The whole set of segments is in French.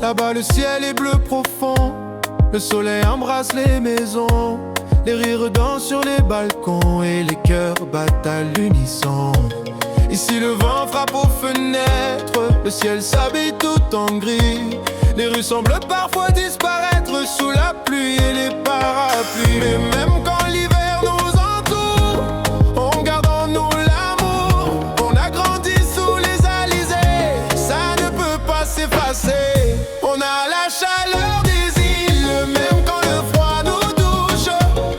Là-bas le ciel est bleu profond, le soleil embrasse les maisons, les rires dansent sur les balcons et les cœurs battent à l'unisson. Ici le vent frappe aux fenêtres, le ciel s'habille tout en gris. Les rues semblent parfois disparaître sous la pluie et les parapluies. Mais même quand l'hiver nous entoure, on garde en nous l'amour. On a grandi sous les alizés, ça ne peut pas s'effacer. On a la chaleur des îles, même quand le froid nous touche.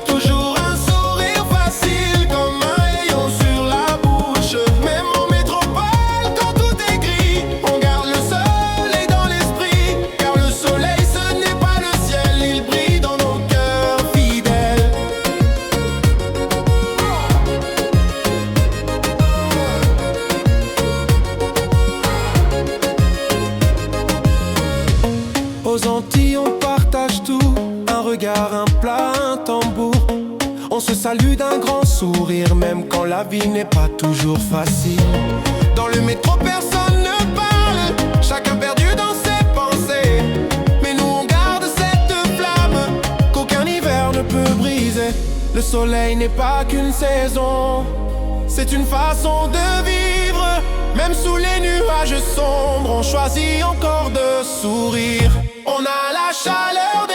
Toujours un sourire facile comme un rayon sur la bouche. Même en métropole quand tout est gris, on garde le soleil dans l'esprit. Car le soleil ce n'est pas le ciel, il brille dans nos cœurs fidèles. Aux Antilles on partage tout, un regard, un plat, un tambour. On se salue d'un grand sourire, même quand la vie n'est pas toujours facile. Dans le métro personne ne parle, chacun perdu dans ses pensées. Mais nous on garde cette flamme qu'aucun hiver ne peut briser. Le soleil n'est pas qu'une saison, c'est une façon de vivre. Même sous les nuages sombres, on choisit encore de sourire. On a la chaleur des